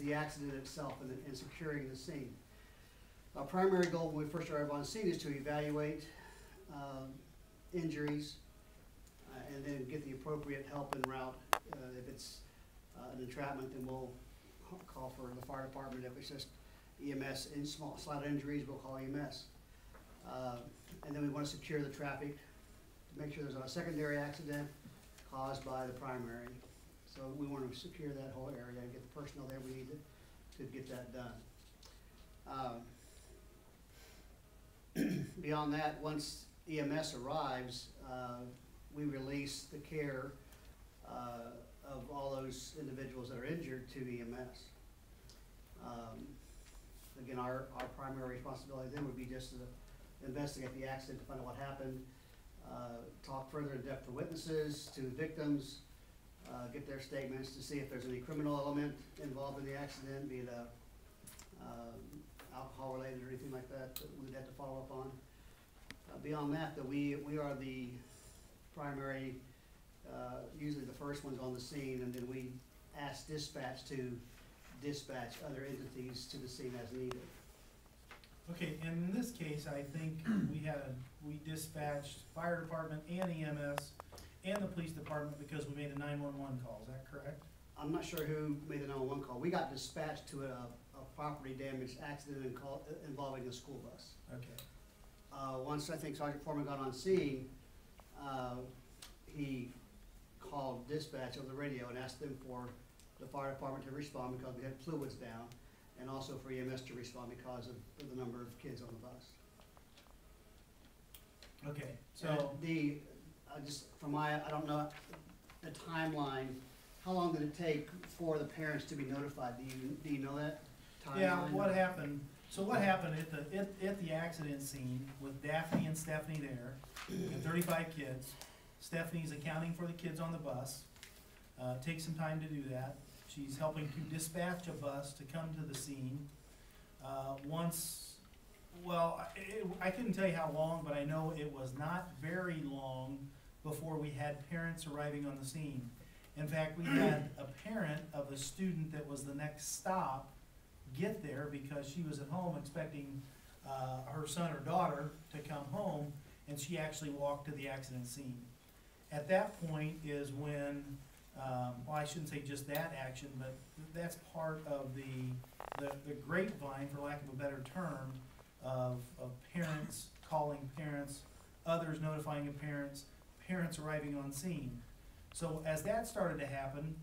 the accident itself and securing the scene. Our primary goal when we first arrive on scene is to evaluate injuries and then get the appropriate help en route. If it's an entrapment, then we'll call for the fire department. If it's just EMS in small slight injuries, we'll call EMS. And then we want to secure the traffic to make sure there's not a secondary accident caused by the primary. So we want to secure that whole area and get the personnel there we need to get that done. Beyond that, once EMS arrives, we release the care of all those individuals that are injured to EMS. Again, our primary responsibility then would be just to investigate the accident, to find out what happened, talk further in depth to witnesses, to victims, get their statements to see if there's any criminal element involved in the accident, be it alcohol related or anything like that that we'd have to follow up on. Beyond that, we are the primary, usually the first ones on the scene, and then we ask dispatch to dispatch other entities to the scene as needed. Okay, and in this case, I think we dispatched fire department and EMS and the police department because we made a 911 call. Is that correct? I'm not sure who made the 911 call. We got dispatched to a property damage accident involving a school bus. Okay. Once I think Sergeant Foreman got on scene, he called dispatch over the radio and asked them for the fire department to respond because we had fluids down, and also for EMS to respond because of the number of kids on the bus. Okay, so I don't know the timeline. How long did it take for the parents to be notified? Do you know that timeline? yeah, what happened? So what happened at the accident scene with Daphne and Stephanie there, and 35 kids. Stephanie's accounting for the kids on the bus. Takes some time to do that. She's helping to dispatch a bus to come to the scene. I couldn't tell you how long, but I know it was not very long before we had parents arriving on the scene. In fact, we had a parent of a student that was the next stop get there because she was at home expecting her son or daughter to come home, and she actually walked to the accident scene. At that point is when, well, I shouldn't say just that action, but that's part of the grapevine, for lack of a better term, of parents calling parents, others notifying of parents, parents arriving on scene. So as that started to happen,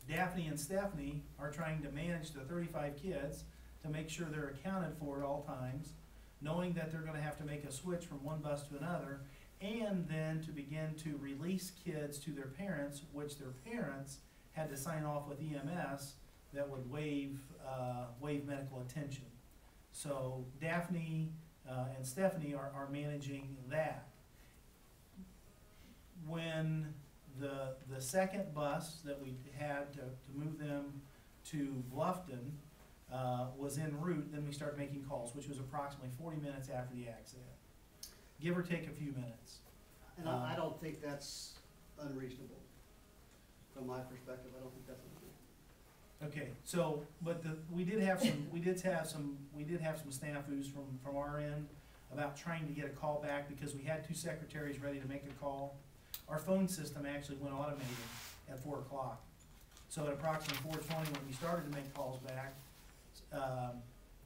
Daphne and Stephanie are trying to manage the 35 kids to make sure they're accounted for at all times, knowing that they're going to have to make a switch from one bus to another, and then to begin to release kids to their parents, which their parents had to sign off with EMS that would waive medical attention. So Daphne and Stephanie are managing that. When the second bus that we had to move them to Bluffton was en route, then we started making calls, which was approximately 40 minutes after the accident. Give or take a few minutes. And I don't think that's unreasonable. From my perspective, I don't think that's unreasonable. Okay, so we did have some snafus from our end about trying to get a call back because we had 2 secretaries ready to make a call. Our phone system actually went automated at 4 o'clock. So at approximately 4:20, when we started to make calls back,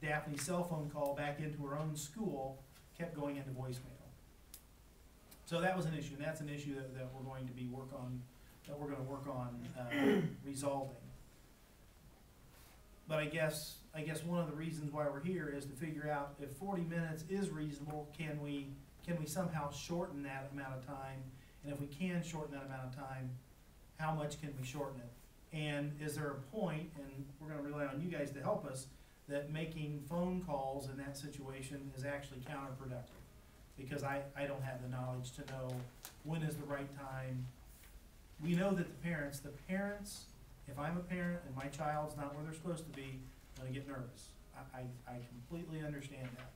Daphne's cell phone call back into her own school kept going into voicemail. So that was an issue, and that's an issue that we're going to work on resolving. But I guess one of the reasons why we're here is to figure out if 40 minutes is reasonable, can we somehow shorten that amount of time? And if we can shorten that amount of time, how much can we shorten it? And is there a point, and we're going to rely on you guys to help us, that making phone calls in that situation is actually counterproductive? Because I don't have the knowledge to know when is the right time. We know that the parents, if I'm a parent and my child's not where they're supposed to be, I'm going to get nervous. I completely understand that.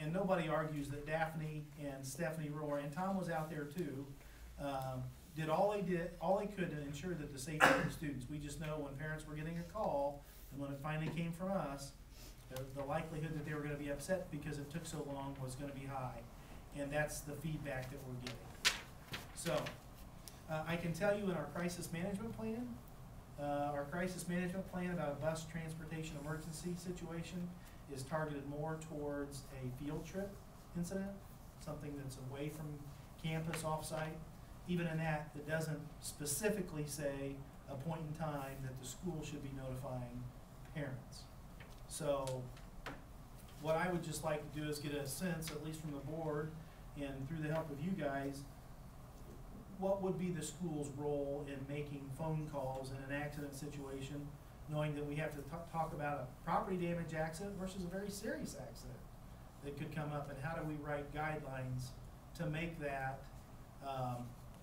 And nobody argues that Daphne and Stephanie Rohr, and Tom was out there too, did all they could to ensure that the safety of the students. We just know when parents were getting a call, and when it finally came from us, the likelihood that they were gonna be upset because it took so long was gonna be high. And that's the feedback that we're getting. So, I can tell you in our crisis management plan about a bus transportation emergency situation is targeted more towards a field trip incident, something that's away from campus, off-site. Even in that, it doesn't specifically say a point in time that the school should be notifying parents. So what I would just like to do is get a sense, at least from the board and through the help of you guys, what would be the school's role in making phone calls in an accident situation, knowing that we have to talk about a property damage accident versus a very serious accident that could come up, and how do we write guidelines to make that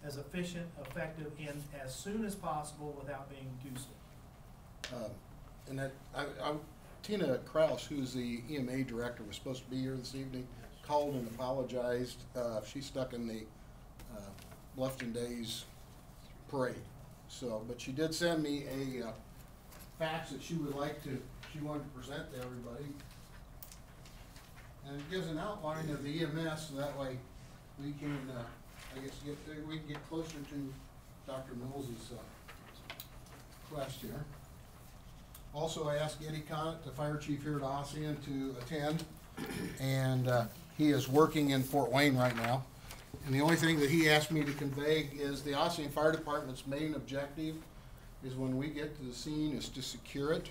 as efficient, effective, and as soon as possible without being intrusive. And that, Tina Kraus, who's the EMA director, was supposed to be here this evening, called and apologized. She's stuck in the Bluffton Days parade. So, but she did send me a fax that she wanted to present to everybody. And it gives an outline of the EMS, so that way we can, I guess, we can get closer to Dr. Mills's quest here. Also, I asked Eddie Conant, the fire chief here at Ossian, to attend, and he is working in Fort Wayne right now. And the only thing that he asked me to convey is the Ossian Fire Department's main objective is when we get to the scene is to secure it,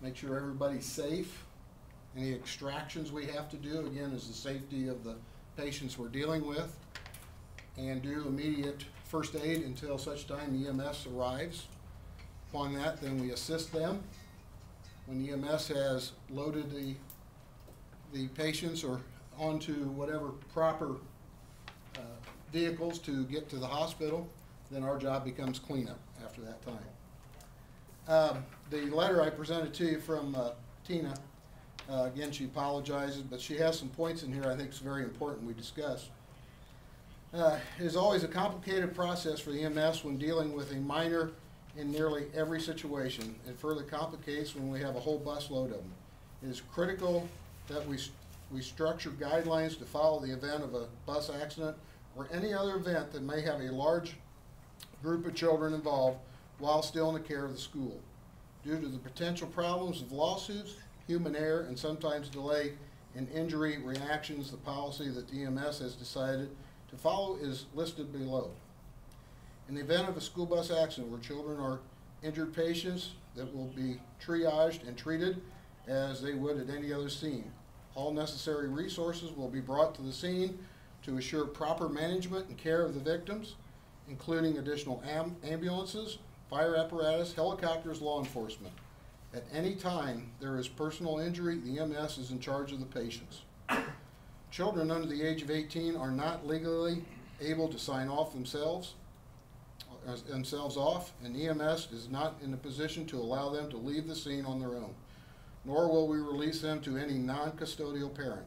make sure everybody's safe. Any extractions we have to do, again, is the safety of the patients we're dealing with, and do immediate first aid until such time the EMS arrives. Upon that, then we assist them. When the EMS has loaded the patients or onto whatever proper vehicles to get to the hospital, then our job becomes cleanup after that time. The letter I presented to you from Tina, again, she apologizes, but she has some points in here I think is very important we discuss. It is always a complicated process for the EMS when dealing with a minor in nearly every situation. It further complicates when we have a whole busload of them. It is critical that we structure guidelines to follow the event of a bus accident or any other event that may have a large group of children involved while still in the care of the school. Due to the potential problems of lawsuits, human error, and sometimes delay in injury reactions, the policy that the EMS has decided to follow is listed below. In the event of a school bus accident where children are injured patients, that will be triaged and treated as they would at any other scene. All necessary resources will be brought to the scene to assure proper management and care of the victims, including additional ambulances, fire apparatus, helicopters, law enforcement. At any time there is personal injury, the EMS is in charge of the patients. Children under the age of 18 are not legally able to sign off themselves off, and EMS is not in a position to allow them to leave the scene on their own, nor will we release them to any non-custodial parent.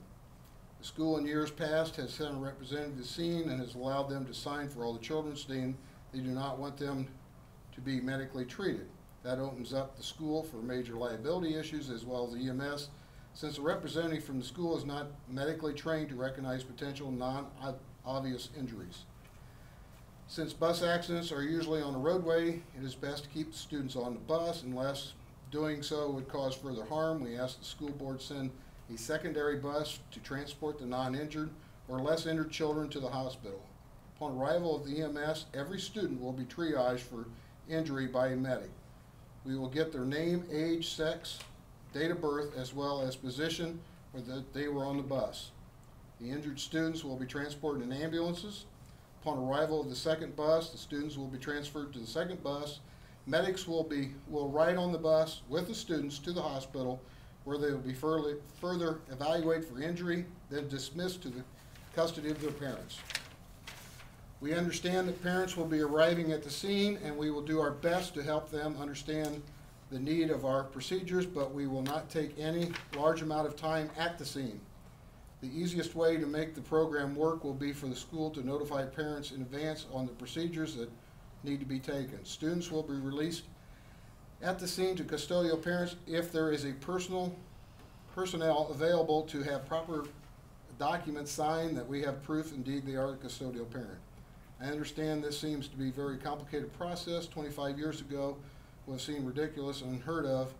The school in years past has sent a representative to the scene and has allowed them to sign for all the children staying. They do not want them to be medically treated. That opens up the school for major liability issues as well as the EMS, since the representative from the school is not medically trained to recognize potential non-obvious injuries. Since bus accidents are usually on the roadway, it is best to keep the students on the bus unless doing so would cause further harm. We ask the school board send a secondary bus to transport the non-injured or less injured children to the hospital. Upon arrival of the EMS, every student will be triaged for injury by a medic. We will get their name, age, sex, date of birth, as well as position where they were on the bus. The injured students will be transported in ambulances. Upon arrival of the second bus, the students will be transferred to the second bus. Medics will ride on the bus with the students to the hospital, where they will be further evaluated for injury, then dismissed to the custody of their parents. We understand that parents will be arriving at the scene, and we will do our best to help them understand the need of our procedures, but we will not take any large amount of time at the scene. The easiest way to make the program work will be for the school to notify parents in advance on the procedures that need to be taken. Students will be released at the scene to custodial parents if there is a personnel available to have proper documents signed that we have proof indeed they are the custodial parent. I understand this seems to be a very complicated process. 25 years ago was seen ridiculous and unheard of.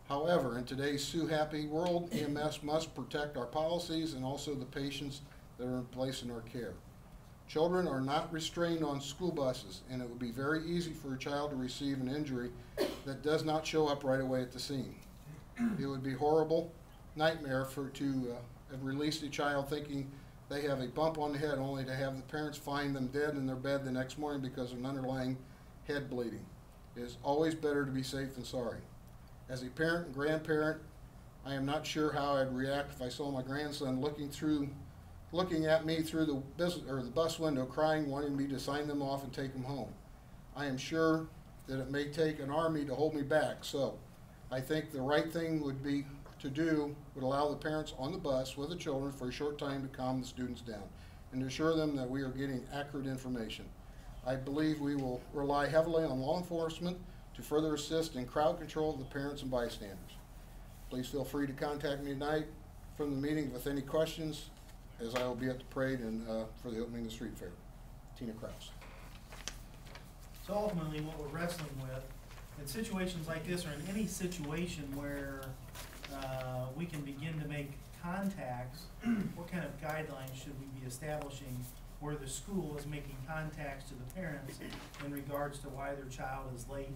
However, in today's sue-happy world, EMS must protect our policies and also the patients that are in place in our care. Children are not restrained on school buses, and it would be very easy for a child to receive an injury that does not show up right away at the scene. It would be a horrible nightmare to have released a child thinking they have a bump on the head only to have the parents find them dead in their bed the next morning because of an underlying head bleeding. It is always better to be safe than sorry. As a parent and grandparent, I am not sure how I'd react if I saw my grandson looking at me through the bus window, crying, wanting me to sign them off and take them home. I am sure that it may take an army to hold me back, so I think the right thing would allow the parents on the bus with the children for a short time to calm the students down and to assure them that we are getting accurate information. I believe we will rely heavily on law enforcement to further assist in crowd control of the parents and bystanders. Please feel free to contact me tonight from the meeting with any questions, as I will be at the parade and for the opening of the street fair. Tina Kraus. So ultimately, what we're wrestling with, in situations like this, or in any situation where we can begin to make contacts, what kind of guidelines should we be establishing where the school is making contacts to the parents in regards to why their child is late